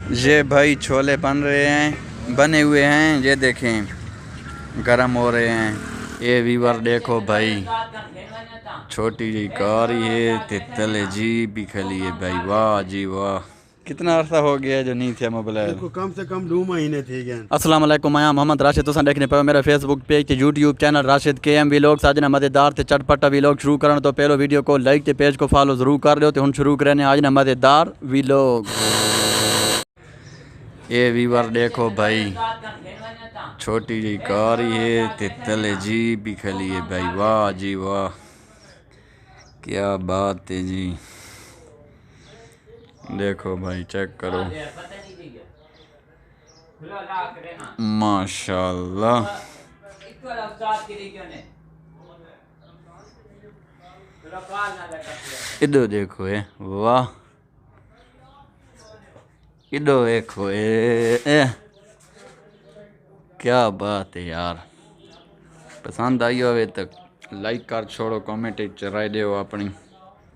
ये भाई छोले बन रहे हैं, बने हुए हैं, ये देखें गरम हो रहे हैं। ये वीवर देखो भाई, छोटी जी कार है ते तले जी भी खली है भाई। वाह जी वाह, कितना अर्सा हो गया जो नहीं थे मोबाइल। कम से कम 2 महीने थे गए। अस्सलाम वालेकुम, मैं मोहम्मद राशिद। तुम देखने पे मेरा फेसबुक पेज ते यूट्यूब चैनल राशिद के एम व्लॉग। साजना मज़ेदार ते चटपटा व्लॉग शुरू करने तो पहले वीडियो को लाइक ते पेज को फॉलो जरूर कर लो। तो हम शुरू करें आज ना मज़ेदार व्लॉग। ये वीवर देखो भाई, छोटी जी कार है ते तले जी भी खली है भाई। वाह जी वाह, क्या बात है जी। देखो भाई, चेक करो, माशाल्लाह। इधर देखो है, वाह, इधर देखो है, क्या बात है यार। पसंद आई हो तो लाइक कर छोड़ो, कमेंट राय दो अपनी।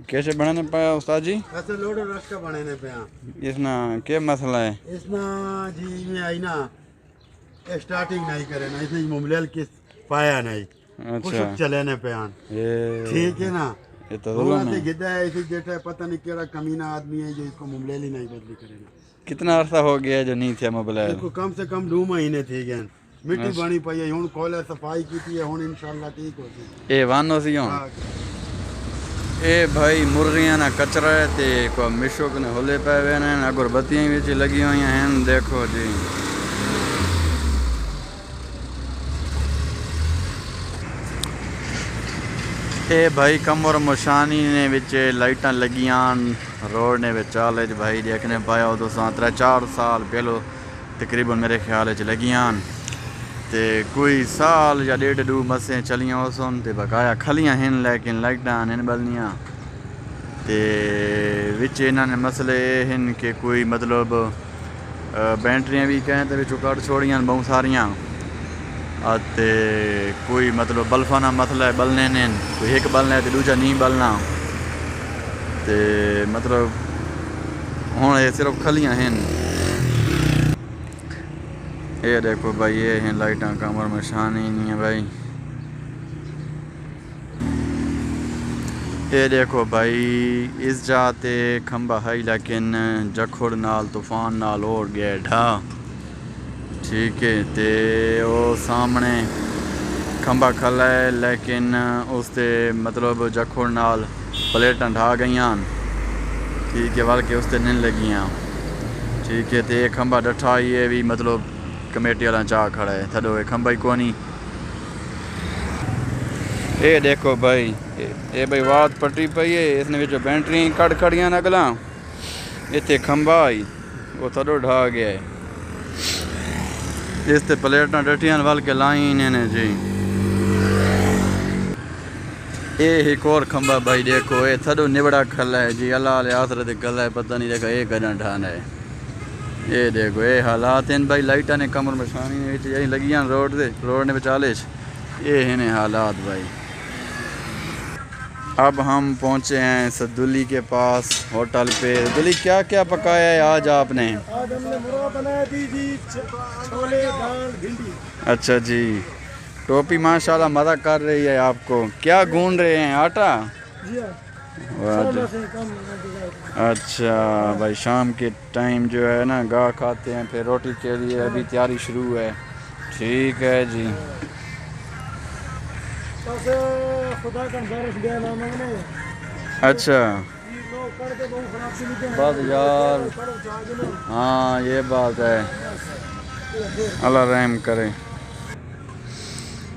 कैसे बनाने पाया उस्ताद जी? ऐसे लोड रख के बनाने पे इसना क्या मसला है? इसना जी में आई ना स्टार्टिंग नहीं करे ना, इसमें मोबाइल किस पाया नहीं। अच्छा, चलेने पे ये ठीक है ना। ये तो जुल्म है। गिद्दा है इसी जेठा है, पता नहीं केड़ा कमीना आदमी है जो इसको मोबाइल ही नहीं बदली करेगा। कितना अर्सा हो गया जो नहीं थे मोबाइल? इसको कम से कम 2 महीने थे गए। मिट्टी बनी पई है, हुन खोले सफाई की थी, हुन इंशाल्लाह ठीक हो सी। ए वानो सी हूं ए भाई, मुर्गियां ना कचरा है ते को मिशो ने होले पे वे ने अगरबत्तियां विच लगी हुई हैं। देखो जी, ए भाई कमर मशानी ने विच लाइटां लगियां रोड ने विच चाले भाई देखने पाया तो 3-4 साल पहलो तकरीबन मेरे ख्याल च लगियां ते कोई साल या 1.5-2 मसें चलियां उसन ते बकाया खलियां हैं, लेकिन लाइटां नहीं बलनियां ते विच इन्होंने मसले हैं कि कोई मतलब बैटरियां भी कहें तो विचों कट छोड़ियां बहुत सारियां ते कोई मतलब बल्फा ना मसला है बलने ने, कोई एक बलना है तो दूजा नहीं बलना ते मतलब हुण ये सिर्फ खलियां हैं। ये देखो भाई, ये हैं लाइटां कमर में शान ही नहीं है भाई। ये देखो भाई, इस जाते खंबा है लेकिन जखुड़ नाल तूफान नाल और गया ढा, ठीक है। ते वो सामने खंबा खला है लेकिन उसते मतलब जखुड़ नाल प्लेटां ढा गईयां, ठीक है, बल्कि उसते नहीं लगियां, ठीक है। तो खंबा डठा ये भी मतलब कमेटी वाला चाह खड़ा है, थडो खंबा ही कोनी। ये देखो भाई, ये भाई वाद पटी पई है, इसने विच बैटरी कट खड़ियां नगला, इतने खंबा आई वो थोड़ो ढा गया है, इस ते प्लेटां डटियां बल के लाइन ने जी। ये एक और खंबा भाई देखो, ये थोड़ो निबड़ा खला है जी, अल्लाह आसरत गला है, पता नहीं देखा ये गजा ढाना है। ये देखो ये हालात हैं भाई, लाइटा ने कमर में शानी लगियां रोड ने बेचाले, ये हैं हालात भाई। अब हम पहुंचे हैं सदुली के पास होटल पे। सदुली, क्या क्या पकाया है आज आपने? आज हमने मुर्गा बनाया थी जी, छोले दाल भिंडी। अच्छा जी, टोपी माशाल्लाह मज़ा कर रही है आपको। क्या गूंद रहे हैं, आटा? जी वाह जी। अच्छा भाई, शाम के टाइम जो है ना गाह खाते हैं, फिर रोटी के लिए अभी तैयारी शुरू है, ठीक है जी। अच्छा बस यार, हाँ ये बात है, अल्लाह रहम करे।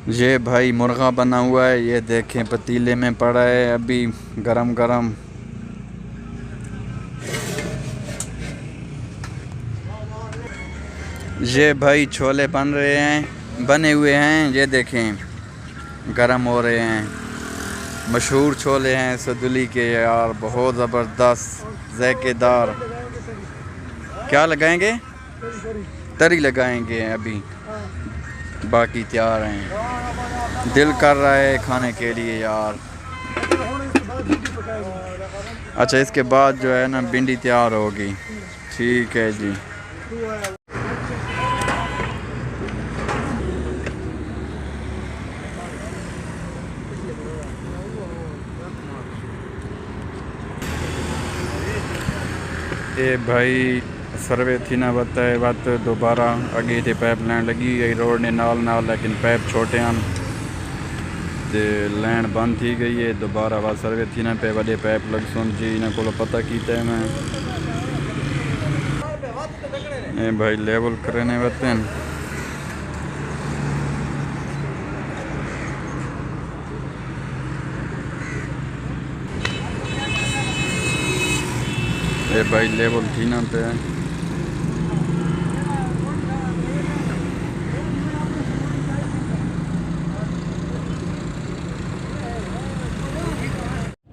ये भाई मुर्गा बना हुआ है, ये देखें पतीले में पड़ा है अभी गरम गरम। ये भाई छोले बन रहे हैं, बने हुए हैं, ये देखें गरम हो रहे हैं। मशहूर छोले हैं सदुली के यार, बहुत ज़बरदस्त ज़ायकेदार। क्या लगाएंगे? तरी लगाएंगे अभी, बाकी तैयार हैं। दिल कर रहा है खाने के लिए यार। अच्छा, इसके बाद जो है ना भिंडी तैयार होगी, ठीक है जी। ये भाई सर्वे थी ना बताए बात दोबारा अगे थे पाइप लाइन लगी गई रोड ने नाल नाल, लेकिन पाइप छोटे हैं ते लाइन बंद थी गई है। दोबारा बात सर्वे थी ना पे वडे पाइप लग सुन जी इन्हें को पता कीता है मैं ये भाई लेवल करने बते ये भाई लेवल थी ना पे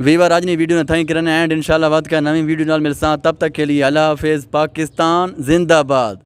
वीवर आज वीडियो ने थैंक करने एंड इंशाल्लाह बात का नवी वीडियो नाल मिलसा, तब तक के लिए अल्लाह हाफिज़। पाकिस्तान जिंदाबाद।